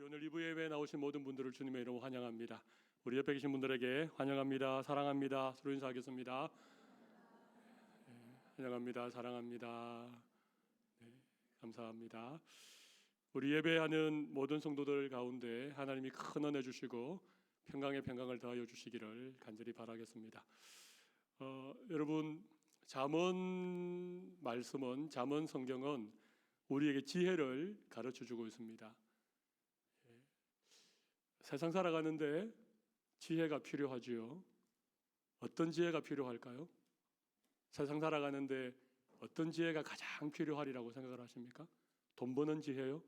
오늘 2부 예배에 나오신 모든 분들을 주님의 이름으로 환영합니다. 우리 옆에 계신 분들에게 환영합니다, 사랑합니다, 서로 인사하겠습니다. 환영합니다, 사랑합니다. 감사합니다. 우리 예배하는 모든 성도들 가운데 하나님이 큰 은혜 주시고 평강에 평강을 더하여 주시기를 간절히 바라겠습니다. 여러분, 잠언 말씀은, 잠언 성경은 우리에게 지혜를 가르쳐 주고 있습니다. 세상 살아가는데 지혜가 필요하지요. 어떤 지혜가 필요할까요? 세상 살아가는데 어떤 지혜가 가장 필요하리라고 생각을 하십니까? 돈 버는 지혜요?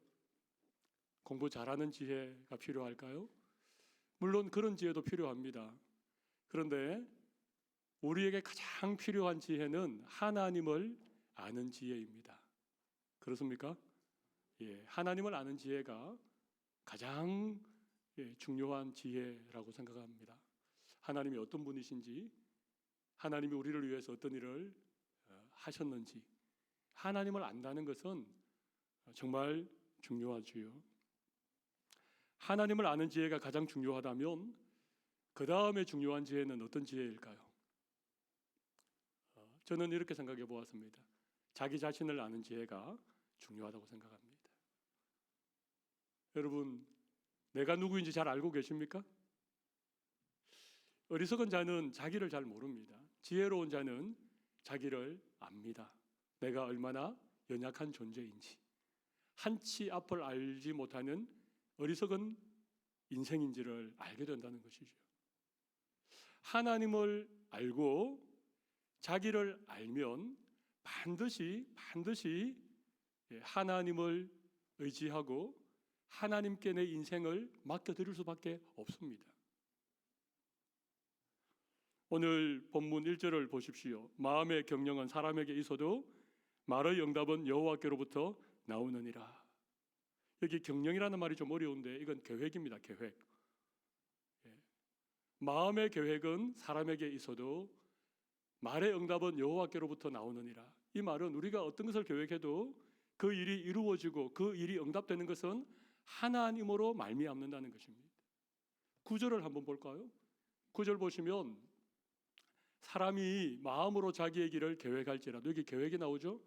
공부 잘하는 지혜가 필요할까요? 물론 그런 지혜도 필요합니다. 그런데 우리에게 가장 필요한 지혜는 하나님을 아는 지혜입니다. 그렇습니까? 하나님을 아는 지혜가 가장 중요한 지혜라고 생각합니다. 하나님이 어떤 분이신지, 하나님이 우리를 위해서 어떤 일을 하셨는지, 하나님을 안다는 것은 정말 중요하지요. 하나님을 아는 지혜가 가장 중요하다면 그 다음에 중요한 지혜는 어떤 지혜일까요? 저는 이렇게 생각해 보았습니다. 자기 자신을 아는 지혜가 중요하다고 생각합니다. 여러분, 내가 누구인지 잘 알고 계십니까? 어리석은 자는 자기를 잘 모릅니다. 지혜로운 자는 자기를 압니다. 내가 얼마나 연약한 존재인지, 한치 앞을 알지 못하는 어리석은 인생인지를 알게 된다는 것이죠. 하나님을 알고 자기를 알면 반드시 하나님을 의지하고 하나님께 내 인생을 맡겨드릴 수밖에 없습니다. 오늘 본문 1절을 보십시오. 마음의 경영은 사람에게 있어도 말의 응답은 여호와께로부터 나오느니라. 여기 경영이라는 말이 좀 어려운데 이건 계획입니다. 계획. 마음의 계획은 사람에게 있어도 말의 응답은 여호와께로부터 나오느니라. 이 말은 우리가 어떤 것을 계획해도 그 일이 이루어지고 그 일이 응답되는 것은 하나님으로 말미암는다는 것입니다. 9절을 한번 볼까요? 9절 보시면 사람이 마음으로 자기의 길을 계획할지라도, 여기 계획이 나오죠?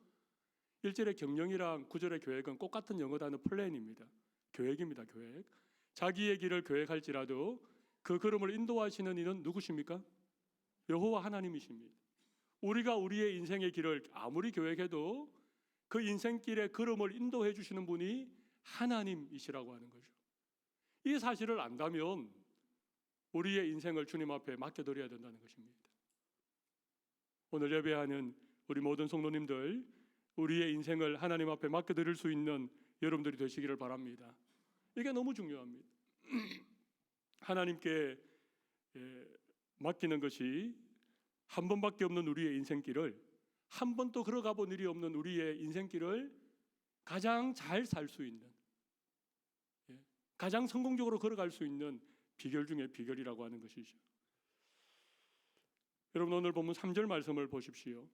1절의 경영이랑 9절의 계획은 똑같은 영어 단어 플랜입니다. 계획입니다. 계획. 자기의 길을 계획할지라도 그 걸음을 인도하시는 이는 누구십니까? 여호와 하나님이십니다. 우리가 우리의 인생의 길을 아무리 계획해도 그 인생길의 걸음을 인도해 주시는 분이 하나님이시라고 하는 거죠. 이 사실을 안다면 우리의 인생을 주님 앞에 맡겨드려야 된다는 것입니다. 오늘 예배하는 우리 모든 성도님들, 우리의 인생을 하나님 앞에 맡겨드릴 수 있는 여러분들이 되시기를 바랍니다. 이게 너무 중요합니다. 하나님께 맡기는 것이 한 번밖에 없는 우리의 인생길을, 한 번도 걸어가 본 일이 없는 우리의 인생길을 가장 잘 살 수 있는, 가장 성공적으로 걸어갈 수 있는 비결 중에 비결이라고 하는 것이죠. 여러분, 오늘 본문 3절 말씀을 보십시오.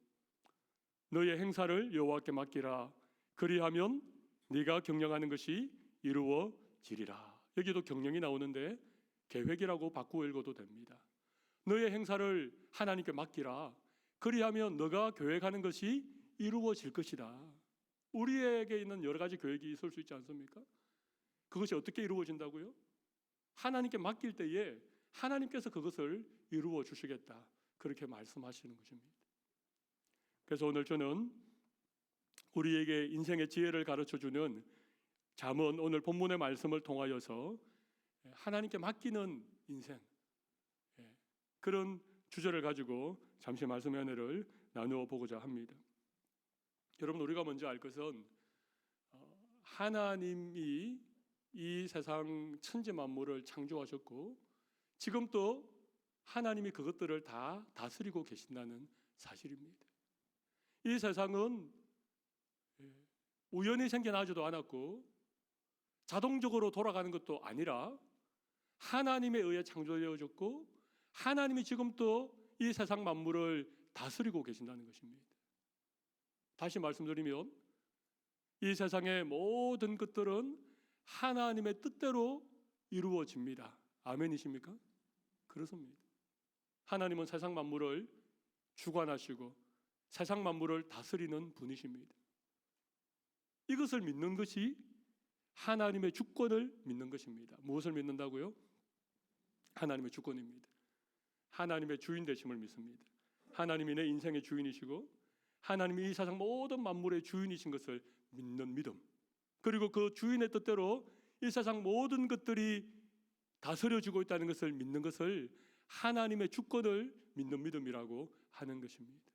너의 행사를 여호와께 맡기라. 그리하면 네가 경영하는 것이 이루어지리라. 여기도 경영이 나오는데 계획이라고 바꾸어 읽어도 됩니다. 너의 행사를 하나님께 맡기라. 그리하면 너가 계획하는 것이 이루어질 것이다. 우리에게 있는 여러 가지 계획이 있을 수 있지 않습니까? 그것이 어떻게 이루어진다고요? 하나님께 맡길 때에 하나님께서 그것을 이루어 주시겠다, 그렇게 말씀하시는 것입니다. 그래서 오늘 저는 우리에게 인생의 지혜를 가르쳐주는 잠언, 오늘 본문의 말씀을 통하여서 하나님께 맡기는 인생, 그런 주제를 가지고 잠시 말씀의 은혜를 나누어 보고자 합니다. 여러분, 우리가 먼저 알 것은 하나님이 이 세상 천지 만물을 창조하셨고 지금 또 하나님이 그것들을 다 다스리고 계신다는 사실입니다. 이 세상은 우연히 생겨나지도 않았고 자동적으로 돌아가는 것도 아니라 하나님에 의해 창조되어졌고 하나님이 지금 또 이 세상 만물을 다스리고 계신다는 것입니다. 다시 말씀드리면 이 세상의 모든 것들은 하나님의 뜻대로 이루어집니다. 아멘이십니까? 그렇습니다. 하나님은 세상 만물을 주관하시고 세상 만물을 다스리는 분이십니다. 이것을 믿는 것이 하나님의 주권을 믿는 것입니다. 무엇을 믿는다고요? 하나님의 주권입니다. 하나님의 주인 되심을 믿습니다. 하나님이 내 인생의 주인이시고 하나님이 이 세상 모든 만물의 주인이신 것을 믿는 믿음, 그리고 그 주인의 뜻대로 이 세상 모든 것들이 다스려지고 있다는 것을 믿는 것을 하나님의 주권을 믿는 믿음이라고 하는 것입니다.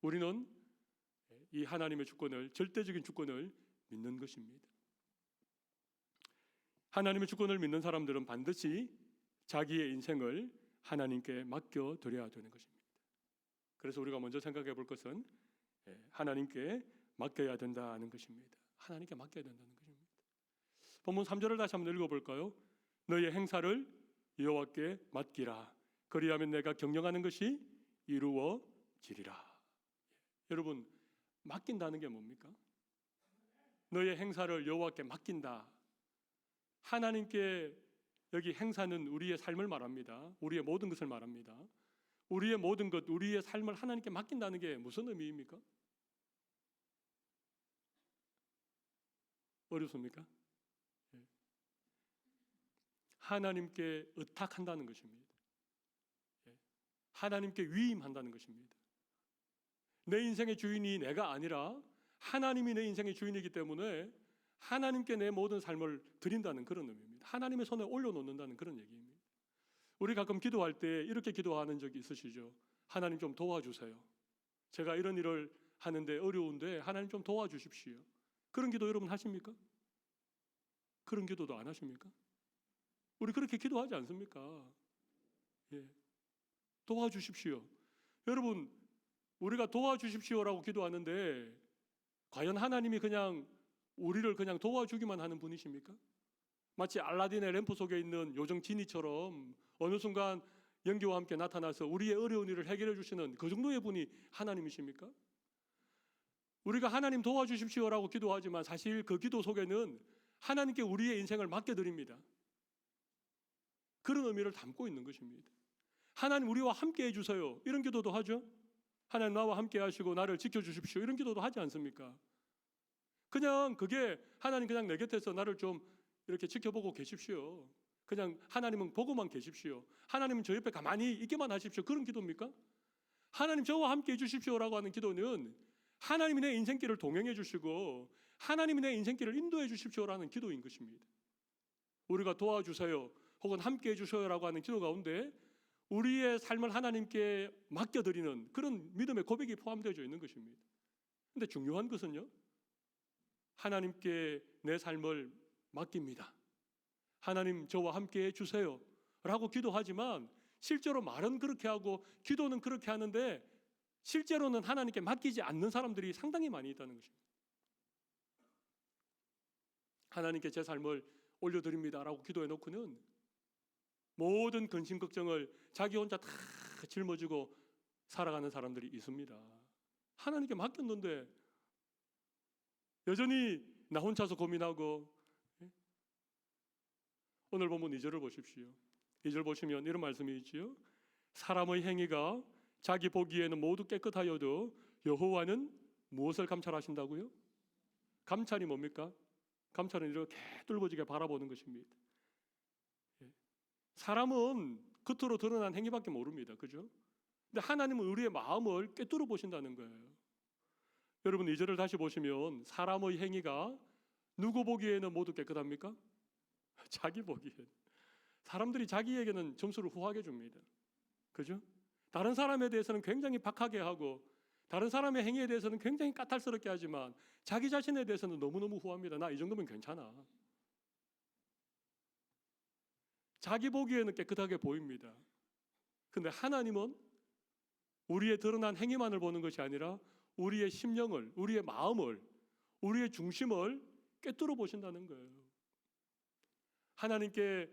우리는 이 하나님의 주권을, 절대적인 주권을 믿는 것입니다. 하나님의 주권을 믿는 사람들은 반드시 자기의 인생을 하나님께 맡겨드려야 되는 것입니다. 그래서 우리가 먼저 생각해 볼 것은 하나님께 맡겨야 된다는 것입니다. 하나님께 맡겨야 된다는 것입니다. 본문 3절을 다시 한번 읽어볼까요? 너의 행사를 여호와께 맡기라. 그리하면 내가 경영하는 것이 이루어지리라. 여러분, 맡긴다는 게 뭡니까? 너의 행사를 여호와께 맡긴다. 하나님께, 여기 행사는 우리의 삶을 말합니다. 우리의 모든 것을 말합니다. 우리의 모든 것, 우리의 삶을 하나님께 맡긴다는 게 무슨 의미입니까? 어렵습니까? 하나님께 의탁한다는 것입니다. 하나님께 위임한다는 것입니다. 내 인생의 주인이 내가 아니라 하나님이 내 인생의 주인이기 때문에 하나님께 내 모든 삶을 드린다는 그런 의미입니다. 하나님의 손에 올려놓는다는 그런 얘기입니다. 우리 가끔 기도할 때 이렇게 기도하는 적이 있으시죠? 하나님 좀 도와주세요. 제가 이런 일을 하는데 어려운데 하나님 좀 도와주십시오. 그런 기도 여러분 하십니까? 그런 기도도 안 하십니까? 우리 그렇게 기도하지 않습니까? 도와주십시오. 여러분, 우리가 도와주십시오라고 기도하는데 과연 하나님이 그냥 우리를 그냥 도와주기만 하는 분이십니까? 마치 알라딘의 램프 속에 있는 요정 지니처럼 어느 순간 연기와 함께 나타나서 우리의 어려운 일을 해결해 주시는 그 정도의 분이 하나님이십니까? 우리가 하나님 도와주십시오라고 기도하지만 사실 그 기도 속에는 하나님께 우리의 인생을 맡겨드립니다. 그런 의미를 담고 있는 것입니다. 하나님 우리와 함께 해주세요. 이런 기도도 하죠. 하나님 나와 함께 하시고 나를 지켜주십시오. 이런 기도도 하지 않습니까? 그냥 그게 하나님 그냥 내 곁에서 나를 좀 이렇게 지켜보고 계십시오. 그냥 하나님은 보고만 계십시오. 하나님은 저 옆에 가만히 있기만 하십시오. 그런 기도입니까? 하나님 저와 함께 해주십시오라고 하는 기도는 하나님이 내 인생길을 동행해 주시고 하나님이 내 인생길을 인도해 주십시오라는 기도인 것입니다. 우리가 도와주세요 혹은 함께 해주셔요라고 하는 기도 가운데 우리의 삶을 하나님께 맡겨드리는 그런 믿음의 고백이 포함되어 있는 것입니다. 그런데 중요한 것은요, 하나님께 내 삶을 맡깁니다. 하나님 저와 함께 해주세요 라고 기도하지만 실제로 말은 그렇게 하고 기도는 그렇게 하는데 실제로는 하나님께 맡기지 않는 사람들이 상당히 많이 있다는 것입니다. 하나님께 제 삶을 올려드립니다 라고 기도해놓고는 모든 근심 걱정을 자기 혼자 다 짊어지고 살아가는 사람들이 있습니다. 하나님께 맡겼는데 여전히 나 혼자서 고민하고. 오늘 본문 2절을 보십시오. 2절 보시면 이런 말씀이 있지요. 사람의 행위가 자기 보기에는 모두 깨끗하여도 여호와는 무엇을 감찰하신다고요? 감찰이 뭡니까? 감찰은 이렇게 뚫어지게 바라보는 것입니다. 사람은 겉으로 드러난 행위밖에 모릅니다. 그죠? 근데 하나님은 우리의 마음을 꿰뚫어 보신다는 거예요. 여러분 2절을 다시 보시면 사람의 행위가 누구 보기에는 모두 깨끗합니까? 자기 보기엔. 사람들이 자기에게는 점수를 후하게 줍니다. 그죠? 다른 사람에 대해서는 굉장히 박하게 하고 다른 사람의 행위에 대해서는 굉장히 까탈스럽게 하지만 자기 자신에 대해서는 너무너무 후합니다. 나 이 정도면 괜찮아. 자기 보기에는 깨끗하게 보입니다. 근데 하나님은 우리의 드러난 행위만을 보는 것이 아니라 우리의 심령을, 우리의 마음을, 우리의 중심을 꿰뚫어 보신다는 거예요. 하나님께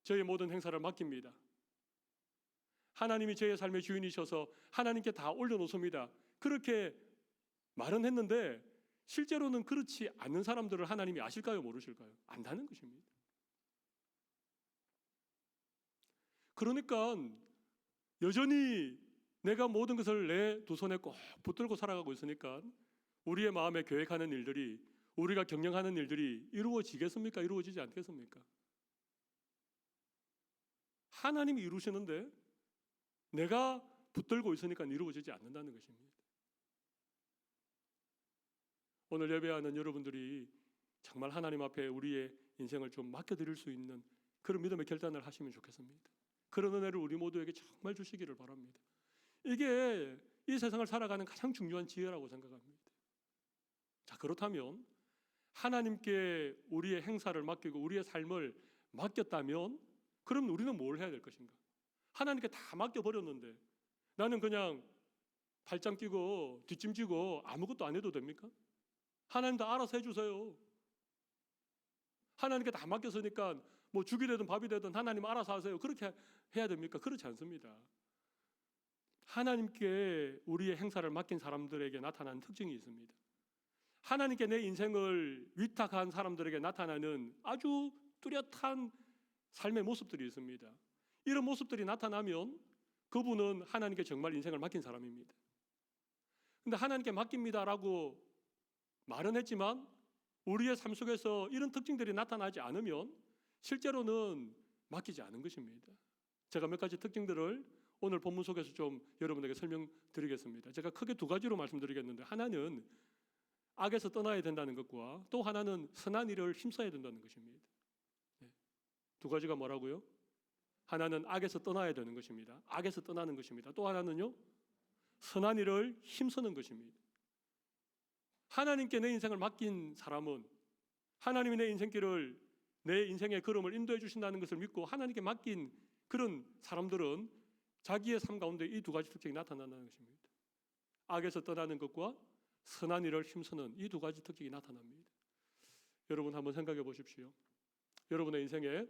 저의 모든 행사를 맡깁니다. 하나님이 저의 삶의 주인이셔서 하나님께 다 올려놓습니다. 그렇게 말은 했는데 실제로는 그렇지 않는 사람들을 하나님이 아실까요? 모르실까요? 안다는 것입니다. 그러니까 여전히 내가 모든 것을 내 두 손에 꼭 붙들고 살아가고 있으니까 우리의 마음에 계획하는 일들이, 우리가 경영하는 일들이 이루어지겠습니까? 이루어지지 않겠습니까? 하나님이 이루시는데 내가 붙들고 있으니까 이루어지지 않는다는 것입니다. 오늘 예배하는 여러분들이 정말 하나님 앞에 우리의 인생을 좀 맡겨드릴 수 있는 그런 믿음의 결단을 하시면 좋겠습니다. 그런 은혜를 우리 모두에게 정말 주시기를 바랍니다. 이게 이 세상을 살아가는 가장 중요한 지혜라고 생각합니다. 자, 그렇다면 하나님께 우리의 행사를 맡기고 우리의 삶을 맡겼다면 그럼 우리는 뭘 해야 될 것인가? 하나님께 다 맡겨버렸는데 나는 그냥 팔짱 끼고 뒷짐 지고 아무것도 안 해도 됩니까? 하나님 다 알아서 해주세요. 하나님께 다 맡겼으니까 뭐 죽이 되든 밥이 되든 하나님 알아서 하세요. 그렇게 해야 됩니까? 그렇지 않습니다. 하나님께 우리의 행사를 맡긴 사람들에게 나타나는 특징이 있습니다. 하나님께 내 인생을 위탁한 사람들에게 나타나는 아주 뚜렷한 삶의 모습들이 있습니다. 이런 모습들이 나타나면 그분은 하나님께 정말 인생을 맡긴 사람입니다. 근데 하나님께 맡깁니다라고 말은 했지만 우리의 삶 속에서 이런 특징들이 나타나지 않으면 실제로는 맡기지 않은 것입니다. 제가 몇 가지 특징들을 오늘 본문 속에서 좀 여러분에게 설명드리겠습니다. 제가 크게 두 가지로 말씀드리겠는데, 하나는 악에서 떠나야 된다는 것과 또 하나는 선한 일을 힘써야 된다는 것입니다. 두 가지가 뭐라고요? 하나는 악에서 떠나야 되는 것입니다. 악에서 떠나는 것입니다. 또 하나는요, 선한 일을 힘쓰는 것입니다. 하나님께 내 인생을 맡긴 사람은 하나님이 내 인생길을, 내 인생의 걸음을 인도해 주신다는 것을 믿고 하나님께 맡긴 그런 사람들은 자기의 삶 가운데 이 두 가지 특징이 나타난다는 것입니다. 악에서 떠나는 것과 선한 일을 힘쓰는 이 두 가지 특징이 나타납니다. 여러분 한번 생각해 보십시오. 여러분의 인생에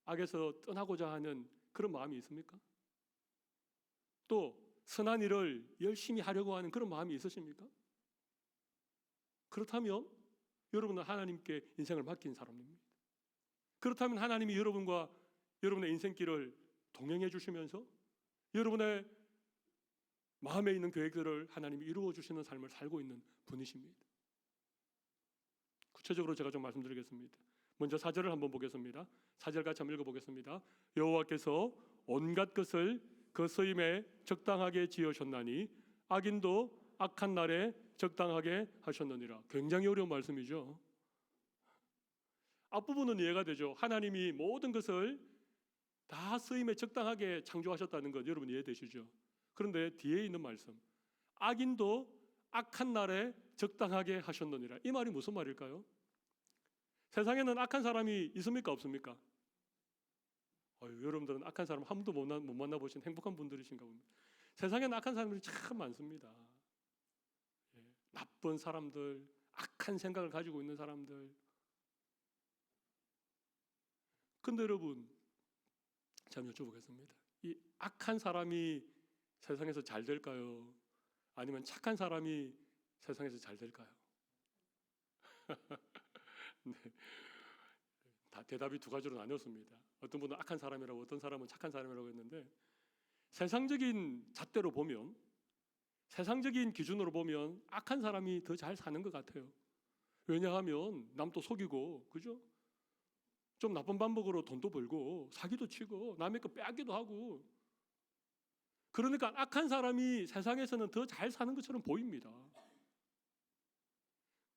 악에서 떠나고자 하는 그런 마음이 있습니까? 또 선한 일을 열심히 하려고 하는 그런 마음이 있으십니까? 그렇다면 여러분은 하나님께 인생을 맡긴 사람입니다. 그렇다면 하나님이 여러분과 여러분의 인생길을 동행해 주시면서 여러분의 마음에 있는 계획들을 하나님이 이루어 주시는 삶을 살고 있는 분이십니다. 구체적으로 제가 좀 말씀드리겠습니다. 먼저 4절을 한번 보겠습니다. 4절 같이 한번 읽어보겠습니다. 여호와께서 온갖 것을 그 쓰임에 적당하게 지으셨나니 악인도 악한 날에 적당하게 하셨느니라. 굉장히 어려운 말씀이죠. 앞부분은 이해가 되죠. 하나님이 모든 것을 다 쓰임에 적당하게 창조하셨다는 것 여러분 이해되시죠? 그런데 뒤에 있는 말씀, 악인도 악한 날에 적당하게 하셨느니라. 이 말이 무슨 말일까요? 세상에는 악한 사람이 있습니까? 없습니까? 여러분들은 악한 사람 한 번도 못 만나보신 행복한 분들이신가 봅니다. 세상에는 악한 사람들이 참 많습니다. 나쁜 사람들, 악한 생각을 가지고 있는 사람들. 근데 여러분, 제가 여쭤보겠습니다. 이 악한 사람이 세상에서 잘 될까요? 아니면 착한 사람이 세상에서 잘 될까요? 네. 다 대답이 두 가지로 나뉘었습니다. 어떤 분은 악한 사람이라고, 어떤 사람은 착한 사람이라고 했는데, 세상적인 잣대로 보면, 세상적인 기준으로 보면 악한 사람이 더 잘 사는 것 같아요. 왜냐하면 남도 속이고, 그죠? 좀 나쁜 방법으로 돈도 벌고 사기도 치고 남의 거 빼앗기도 하고, 그러니까 악한 사람이 세상에서는 더 잘 사는 것처럼 보입니다.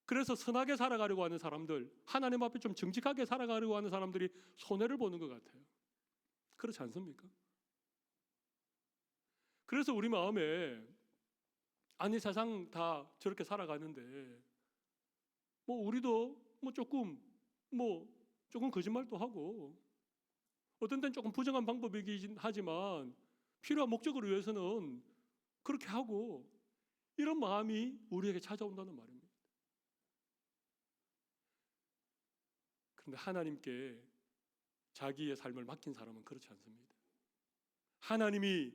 그래서 선하게 살아가려고 하는 사람들, 하나님 앞에 좀 정직하게 살아가려고 하는 사람들이 손해를 보는 것 같아요. 그렇지 않습니까? 그래서 우리 마음에 아니 세상 다 저렇게 살아가는데 뭐 우리도 뭐 조금 거짓말도 하고 어떤 때는 조금 부정한 방법이긴 하지만 필요한 목적을 위해서는 그렇게 하고, 이런 마음이 우리에게 찾아온다는 말입니다. 그런데 하나님께 자기의 삶을 맡긴 사람은 그렇지 않습니다. 하나님이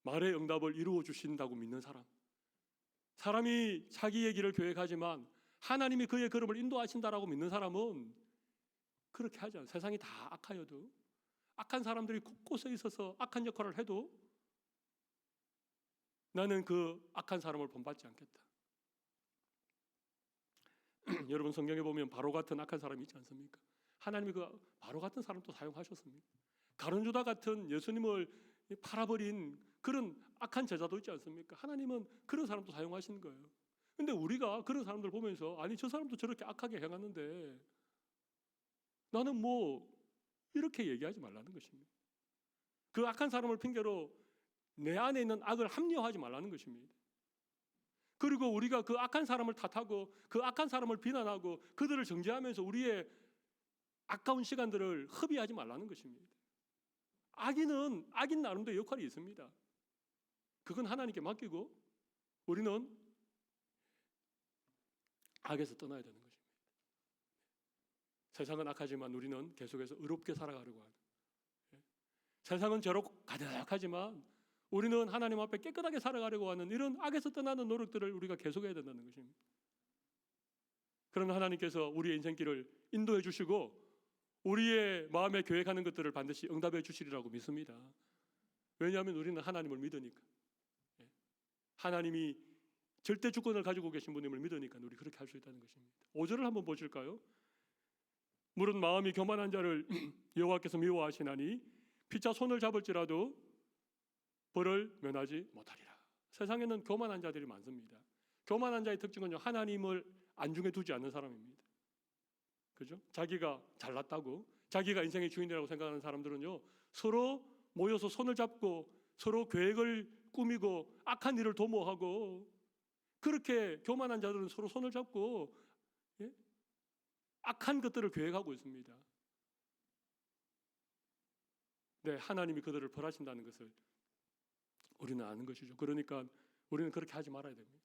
말의 응답을 이루어 주신다고 믿는 사람, 사람이 자기의 길을 계획하지만 하나님이 그의 걸음을 인도하신다라고 믿는 사람은 그렇게 하지 않아요. 세상이 다 악하여도, 악한 사람들이 곳곳에 있어서 악한 역할을 해도 나는 그 악한 사람을 본받지 않겠다. 여러분 성경에 보면 바로 같은 악한 사람이 있지 않습니까? 하나님이 그 바로 같은 사람도 사용하셨습니다. 가룟유다 같은 예수님을 팔아버린 그런 악한 제자도 있지 않습니까? 하나님은 그런 사람도 사용하시는 거예요. 근데 우리가 그런 사람들 보면서 아니 저 사람도 저렇게 악하게 행하는데 나는 뭐 이렇게 얘기하지 말라는 것입니다. 그 악한 사람을 핑계로 내 안에 있는 악을 합리화하지 말라는 것입니다. 그리고 우리가 그 악한 사람을 탓하고 그 악한 사람을 비난하고 그들을 정죄하면서 우리의 아까운 시간들을 허비하지 말라는 것입니다. 악인 나름대로 역할이 있습니다. 그건 하나님께 맡기고 우리는 악에서 떠나야 되는 것입니다. 세상은 악하지만 우리는 계속해서 의롭게 살아가려고 하는, 세상은 죄로 가득하지만 우리는 하나님 앞에 깨끗하게 살아가려고 하는 이런 악에서 떠나는 노력들을 우리가 계속해야 된다는 것입니다. 그러나 하나님께서 우리의 인생길을 인도해 주시고 우리의 마음에 계획하는 것들을 반드시 응답해 주시리라고 믿습니다. 왜냐하면 우리는 하나님을 믿으니까, 하나님이 절대 주권을 가지고 계신 분임을 믿으니까 우리 그렇게 할 수 있다는 것입니다. 5절을 한번 보실까요? 물은 마음이 교만한 자를 여호와께서 미워하시나니 피차 손을 잡을지라도 벌을 면하지 못하리라. 세상에는 교만한 자들이 많습니다. 교만한 자의 특징은요, 하나님을 안중에 두지 않는 사람입니다. 그죠? 자기가 잘났다고, 자기가 인생의 주인이라고 생각하는 사람들은요, 서로 모여서 손을 잡고 서로 계획을 꾸미고 악한 일을 도모하고, 그렇게 교만한 자들은 서로 손을 잡고 악한 것들을 계획하고 있습니다. 네, 하나님이 그들을 벌하신다는 것을 우리는 아는 것이죠. 그러니까 우리는 그렇게 하지 말아야 됩니다.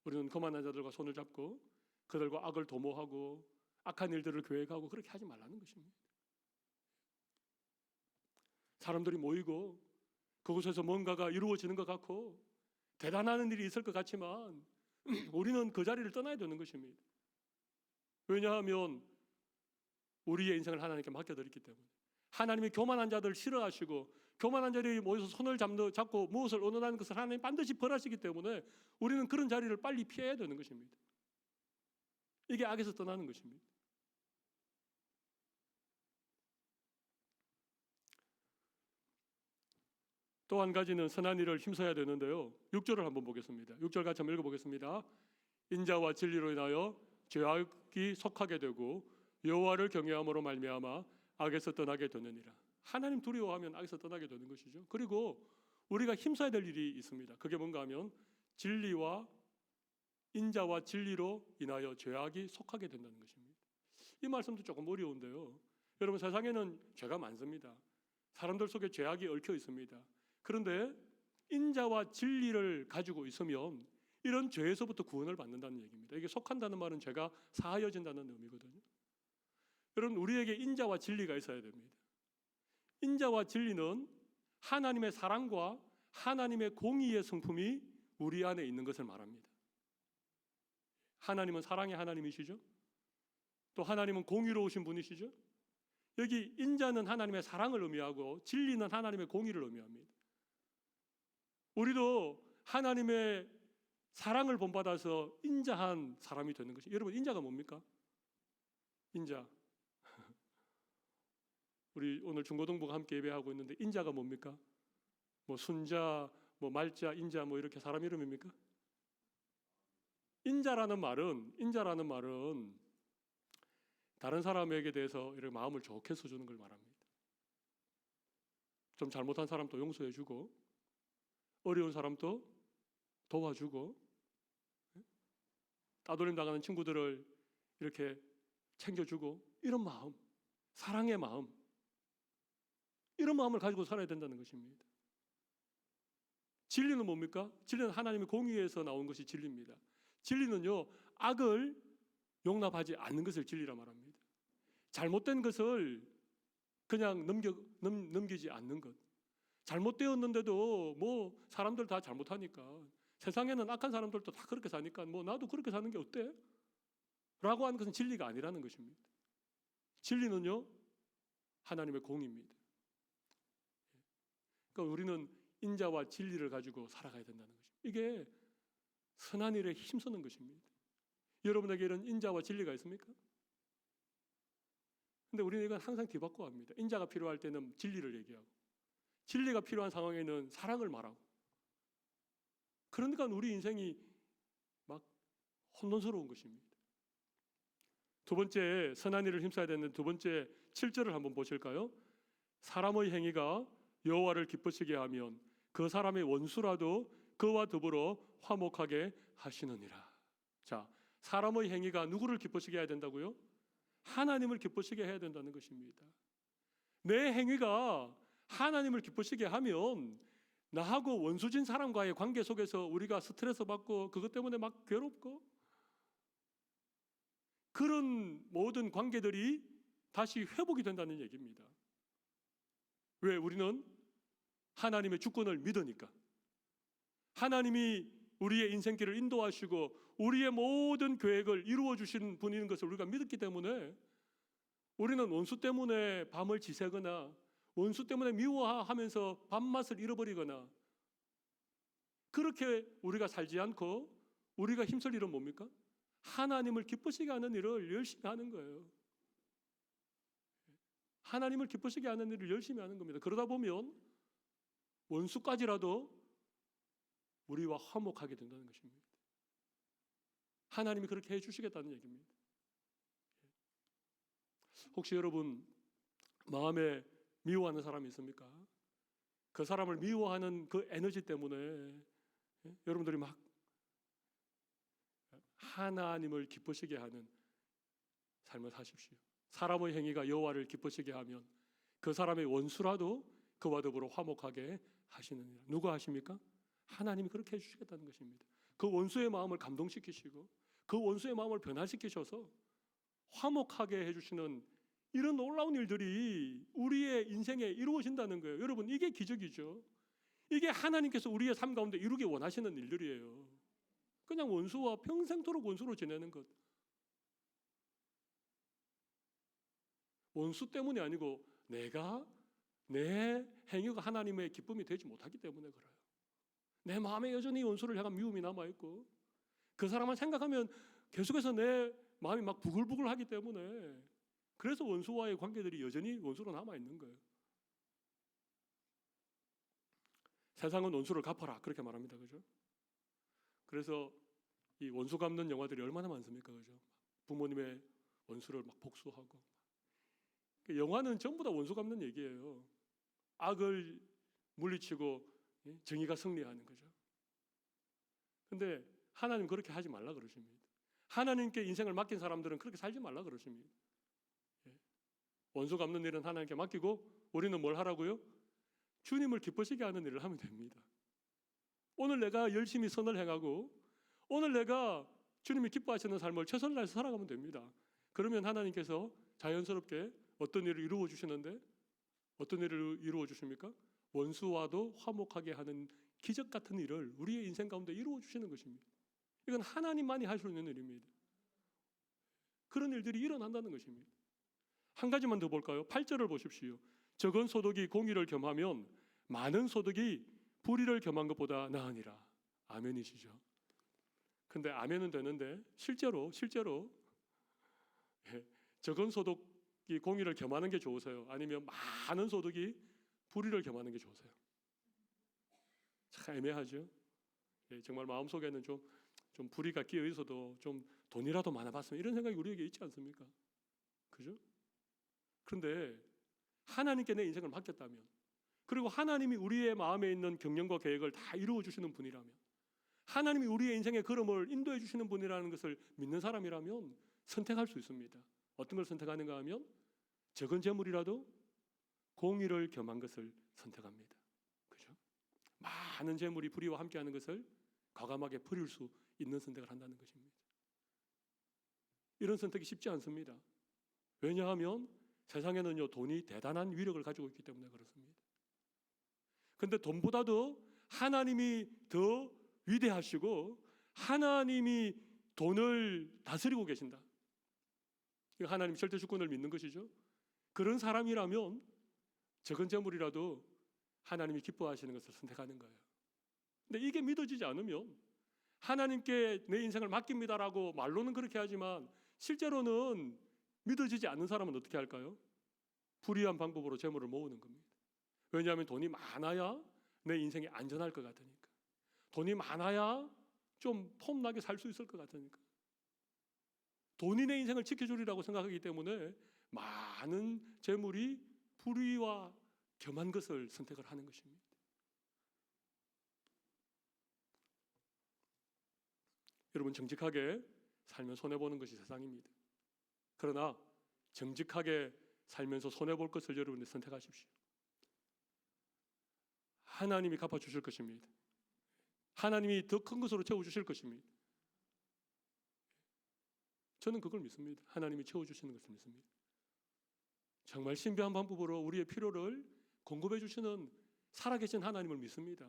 우리는 교만한 자들과 손을 잡고 그들과 악을 도모하고 악한 일들을 계획하고 그렇게 하지 말라는 것입니다. 사람들이 모이고 그곳에서 뭔가가 이루어지는 것 같고 대단한 일이 있을 것 같지만 우리는 그 자리를 떠나야 되는 것입니다. 왜냐하면 우리의 인생을 하나님께 맡겨드렸기 때문에. 하나님이 교만한 자들을 싫어하시고 교만한 자들이 모여서 손을 잡고 무엇을 언어하는 것을 하나님 반드시 벌하시기 때문에 우리는 그런 자리를 빨리 피해야 되는 것입니다. 이게 악에서 떠나는 것입니다. 또 한 가지는 선한 일을 힘써야 되는데요. 6절을 한번 보겠습니다. 6절 같이 한번 읽어보겠습니다. 인자와 진리로 인하여 죄악이 속하게 되고 여호와를 경외함으로 말미암아 악에서 떠나게 되느니라. 하나님 두려워하면 악에서 떠나게 되는 것이죠. 그리고 우리가 힘써야 될 일이 있습니다. 그게 뭔가 하면 진리와 인자와 진리로 인하여 죄악이 속하게 된다는 것입니다. 이 말씀도 조금 어려운데요. 여러분 세상에는 죄가 많습니다. 사람들 속에 죄악이 얽혀 있습니다. 그런데 인자와 진리를 가지고 있으면 이런 죄에서부터 구원을 받는다는 얘기입니다. 이게 속한다는 말은 죄가 사하여진다는 의미거든요. 여러분 우리에게 인자와 진리가 있어야 됩니다. 인자와 진리는 하나님의 사랑과 하나님의 공의의 성품이 우리 안에 있는 것을 말합니다. 하나님은 사랑의 하나님이시죠. 또 하나님은 공의로우신 분이시죠. 여기 인자는 하나님의 사랑을 의미하고 진리는 하나님의 공의를 의미합니다. 우리도 하나님의 사랑을 본받아서 인자한 사람이 되는 것이. 여러분 인자가 뭡니까? 인자. 우리 오늘 중고등부가 함께 예배하고 있는데 인자가 뭡니까? 뭐 순자, 뭐 말자, 인자 뭐 이렇게 사람 이름입니까? 인자라는 말은 다른 사람에게 대해서 이렇게 마음을 좋게 써주는 걸 말합니다. 좀 잘못한 사람도 용서해주고 어려운 사람도 도와주고 따돌림 당하는 친구들을 이렇게 챙겨주고 이런 마음, 사랑의 마음, 이런 마음을 가지고 살아야 된다는 것입니다. 진리는 뭡니까? 진리는 하나님의 공의에서 나온 것이 진리입니다. 진리는요, 악을 용납하지 않는 것을 진리라 말합니다. 잘못된 것을 그냥 넘기지 않는 것. 잘못되었는데도 뭐 사람들 다 잘못하니까 세상에는 악한 사람들도 다 그렇게 사니까 뭐 나도 그렇게 사는 게 어때? 라고 하는 것은 진리가 아니라는 것입니다. 진리는요, 하나님의 공입니다. 그러니까 우리는 인자와 진리를 가지고 살아가야 된다는 것입니다. 이게 선한 일에 힘쓰는 것입니다. 여러분에게 이런 인자와 진리가 있습니까? 근데 우리는 이건 항상 뒤바꿔 합니다. 인자가 필요할 때는 진리를 얘기하고, 진리가 필요한 상황에는 사랑을 말하고. 그러니까 우리 인생이 막 혼돈스러운 것입니다. 두 번째, 선한 일을 힘써야 되는 두 번째 7절을 한번 보실까요? 사람의 행위가 여호와를 기쁘시게 하면 그 사람의 원수라도 그와 더불어 화목하게 하시느니라. 자, 사람의 행위가 누구를 기쁘시게 해야 된다고요? 하나님을 기쁘시게 해야 된다는 것입니다. 내 행위가 하나님을 기쁘시게 하면 나하고 원수진 사람과의 관계 속에서 우리가 스트레스 받고 그것 때문에 막 괴롭고 그런 모든 관계들이 다시 회복이 된다는 얘기입니다. 왜? 우리는 하나님의 주권을 믿으니까. 하나님이 우리의 인생길을 인도하시고 우리의 모든 계획을 이루어 주시는 분인 것을 우리가 믿었기 때문에 우리는 원수 때문에 밤을 지새거나 원수 때문에 미워하면서 밥맛을 잃어버리거나 그렇게 우리가 살지 않고 우리가 힘쓸 일은 뭡니까? 하나님을 기쁘시게 하는 일을 열심히 하는 거예요. 하나님을 기쁘시게 하는 일을 열심히 하는 겁니다. 그러다 보면 원수까지라도 우리와 화목하게 된다는 것입니다. 하나님이 그렇게 해주시겠다는 얘기입니다. 혹시 여러분 마음에 미워하는 사람이 있습니까? 그 사람을 미워하는 그 에너지 때문에 여러분들이 막 하나님을 기쁘시게 하는 삶을 사십시오. 사람의 행위가 여호와를 기쁘시게 하면 그 사람의 원수라도 그와 더불어 화목하게 하시느니라. 누가 하십니까? 하나님이 그렇게 해주시겠다는 것입니다. 그 원수의 마음을 감동시키시고 그 원수의 마음을 변화시키셔서 화목하게 해주시는 이런 놀라운 일들이 우리의 인생에 이루어진다는 거예요. 여러분, 이게 기적이죠. 이게 하나님께서 우리의 삶 가운데 이루기 원하시는 일들이에요. 그냥 원수와 평생토록 원수로 지내는 것. 원수 때문이 아니고 내 행위가 하나님의 기쁨이 되지 못하기 때문에 그래요. 내 마음에 여전히 원수를 향한 미움이 남아있고 그 사람을 생각하면 계속해서 내 마음이 막 부글부글하기 때문에 그래서 원수와의 관계들이 여전히 원수로 남아있는 거예요. 세상은 원수를 갚아라 그렇게 말합니다. 그죠? 그래서 이 원수 갚는 영화들이 얼마나 많습니까? 그죠? 부모님의 원수를 막 복수하고 영화는 전부 다 원수 갚는 얘기예요. 악을 물리치고 정의가 승리하는 거죠. 근데 하나님 그렇게 하지 말라 그러십니다. 하나님께 인생을 맡긴 사람들은 그렇게 살지 말라 그러십니다. 원수 갚는 일은 하나님께 맡기고 우리는 뭘 하라고요? 주님을 기쁘시게 하는 일을 하면 됩니다. 오늘 내가 열심히 선을 행하고 오늘 내가 주님이 기뻐하시는 삶을 최선을 다해서 살아가면 됩니다. 그러면 하나님께서 자연스럽게 어떤 일을 이루어 주시는데 어떤 일을 이루어 주십니까? 원수와도 화목하게 하는 기적 같은 일을 우리의 인생 가운데 이루어 주시는 것입니다. 이건 하나님만이 할 수 있는 일입니다. 그런 일들이 일어난다는 것입니다. 한 가지만 더 볼까요? 8절을 보십시오. 적은 소득이 공의를 겸하면 많은 소득이 불의를 겸한 것보다 나으니라. 아멘이시죠? 근데 아멘은 되는데 실제로 적은 소득이 공의를 겸하는 게 좋으세요? 아니면 많은 소득이 불의를 겸하는 게 좋으세요? 참 애매하죠? 정말 마음속에는 좀 불의가 끼어 있어도 좀 돈이라도 많아 봤으면 이런 생각이 우리에게 있지 않습니까? 그죠? 그런데 하나님께 내 인생을 맡겼다면 그리고 하나님이 우리의 마음에 있는 경영과 계획을 다 이루어 주시는 분이라면 하나님이 우리의 인생의 걸음을 인도해 주시는 분이라는 것을 믿는 사람이라면 선택할 수 있습니다. 어떤 걸 선택하는가 하면 적은 재물이라도 공의를 겸한 것을 선택합니다. 그죠? 많은 재물이 불의와 함께하는 것을 과감하게 버릴 수 있는 선택을 한다는 것입니다. 이런 선택이 쉽지 않습니다. 왜냐하면 세상에는요 돈이 대단한 위력을 가지고 있기 때문에 그렇습니다. 그런데 돈보다도 하나님이 더 위대하시고 하나님이 돈을 다스리고 계신다. 하나님 절대 주권을 믿는 것이죠. 그런 사람이라면 적은 재물이라도 하나님이 기뻐하시는 것을 선택하는 거예요. 근데 이게 믿어지지 않으면 하나님께 내 인생을 맡깁니다라고 말로는 그렇게 하지만 실제로는 믿어지지 않는 사람은 어떻게 할까요? 불의한 방법으로 재물을 모으는 겁니다. 왜냐하면 돈이 많아야 내 인생이 안전할 것 같으니까. 돈이 많아야 좀 폼나게 살 수 있을 것 같으니까. 돈이 내 인생을 지켜주리라고 생각하기 때문에 많은 재물이 불의와 겸한 것을 선택을 하는 것입니다. 여러분, 정직하게 살면 손해보는 것이 세상입니다. 그러나 정직하게 살면서 손해볼 것을 여러분이 선택하십시오. 하나님이 갚아주실 것입니다. 하나님이 더 큰 것으로 채워주실 것입니다. 저는 그걸 믿습니다. 하나님이 채워주시는 것을 믿습니다. 정말 신비한 방법으로 우리의 필요를 공급해 주시는 살아계신 하나님을 믿습니다.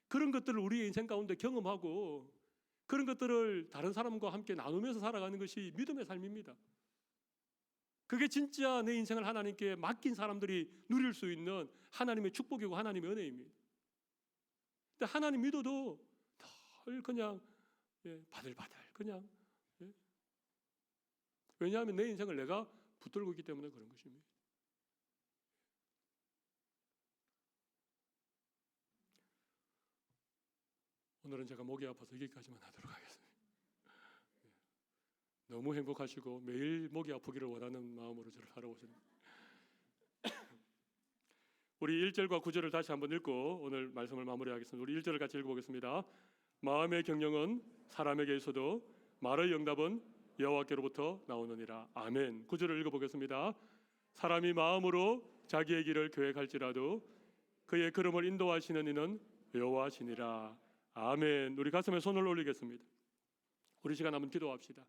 그런 것들을 우리의 인생 가운데 경험하고 그런 것들을 다른 사람과 함께 나누면서 살아가는 것이 믿음의 삶입니다. 그게 진짜 내 인생을 하나님께 맡긴 사람들이 누릴 수 있는 하나님의 축복이고 하나님의 은혜입니다. 근데 하나님 믿어도 늘 그냥 바들바들 그냥 왜냐하면 내 인생을 내가 붙들고 있기 때문에 그런 것입니다. 오늘은 제가 목이 아파서 여기까지만 하도록 하겠습니다. 너무 행복하시고 매일 목이 아프기를 원하는 마음으로 저를 살아오십니다. 우리 1절과 9절을 다시 한번 읽고 오늘 말씀을 마무리하겠습니다. 우리 1절을 같이 읽어보겠습니다. 마음의 경영은 사람에게 있어도 말의 응답은 여호와께로부터 나오느니라. 아멘. 9절을 읽어보겠습니다. 사람이 마음으로 자기의 길을 계획할지라도 그의 걸음을 인도하시는 이는 여호와시니라. 아멘. 우리 가슴에 손을 올리겠습니다. 우리 시간 한번 기도합시다.